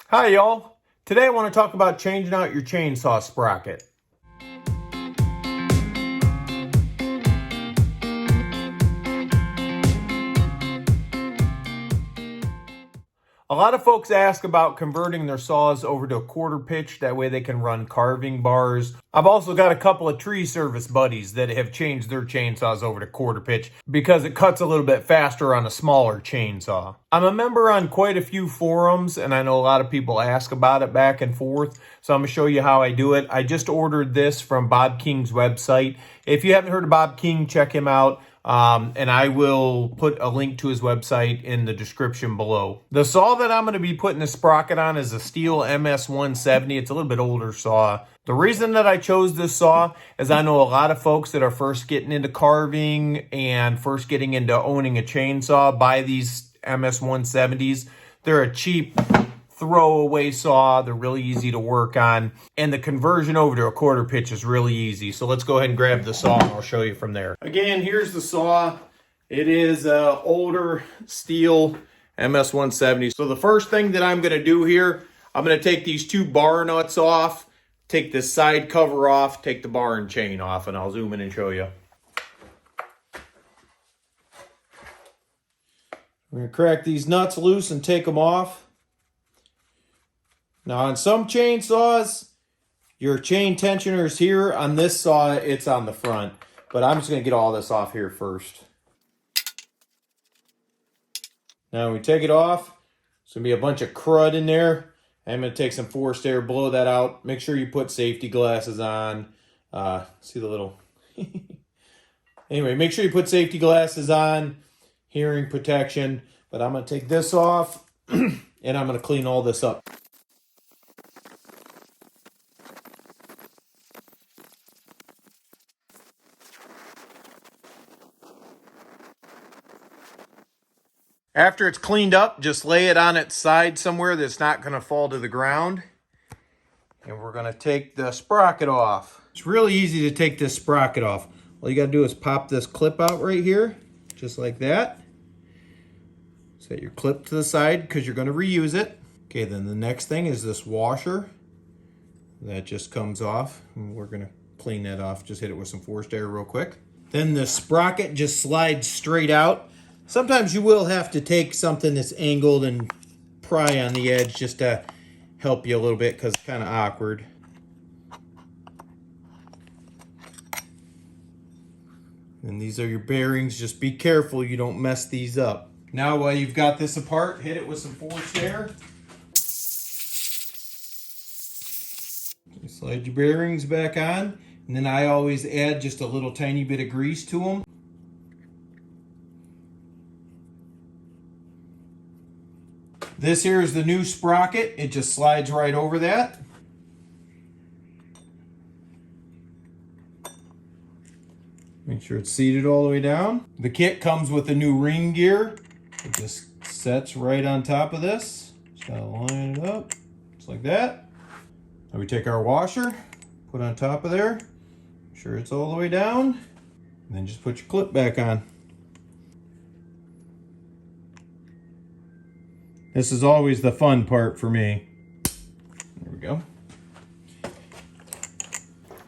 Hi y'all. Today I want to talk about changing out your chainsaw sprocket. A lot of folks ask about converting their saws over to a quarter pitch. That way they can run carving bars. I've also got a couple of tree service buddies that have changed their chainsaws over to quarter pitch because it cuts a little bit faster on a smaller chainsaw. I'm a member on quite a few forums, and I know a lot of people ask about it back and forth. So I'm going to show you how I do it. I just ordered this from Bob King's website. If you haven't heard of Bob King, check him out. And I will put a link to his website in the description below. The saw that I'm going to be putting the sprocket on is a Stihl MS170. It's a little bit older saw. The reason that I chose this saw is I know a lot of folks that are first getting into carving and first getting into owning a chainsaw buy these MS170s. They're a cheap throwaway saw. They're really easy to work on, and the conversion over to a quarter pitch is really easy. So let's go ahead and grab the saw and I'll show you from there. Again, here's the saw. It is an older Stihl MS170. So the first thing that I'm going to do here, I'm going to take these two bar nuts off, take this side cover off, take the bar and chain off, and I'll zoom in and show you. I'm going to crack these nuts loose and take them off. Now on some chainsaws, your chain tensioner is here. On this saw, it's on the front. But I'm just going to get all this off here first. Now when we take it off, there's going to be a bunch of crud in there. I'm going to take some forced air, blow that out. Make sure you put safety glasses on. See the little... Anyway, make sure you put safety glasses on, hearing protection. But I'm going to take this off, and I'm going to clean all this up. After it's cleaned up, just lay it on its side somewhere that's not going to fall to the ground. And we're going to take the sprocket off. It's really easy to take this sprocket off. All you got to do is pop this clip out right here, just like that. Set your clip to the side because you're going to reuse it. Okay, then the next thing is this washer. That just comes off, and we're going to clean that off. Just hit it with some forced air real quick. Then the sprocket just slides straight out. Sometimes you will have to take something that's angled and pry on the edge just to help you a little bit because it's kind of awkward. And these are your bearings. Just be careful you don't mess these up. Now while you've got this apart, hit it with some forced air. Slide your bearings back on. And then I always add just a little tiny bit of grease to them. This here is the new sprocket. It just slides right over that. Make sure it's seated all the way down. The kit comes with a new ring gear. It just sets right on top of this. Just gotta line it up, just like that. Now we take our washer, put on top of there. Make sure it's all the way down. And then just put your clip back on. This is always the fun part for me. There we go.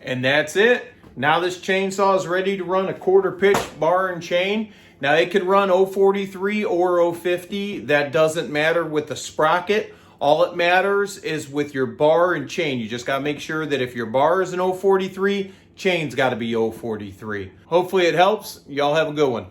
And that's it. Now this chainsaw is ready to run a quarter pitch bar and chain. Now it can run 043 or 050. That doesn't matter with the sprocket. All it matters is with your bar and chain. You just got to make sure that if your bar is an 043, chain's got to be 043. Hopefully it helps. Y'all have a good one.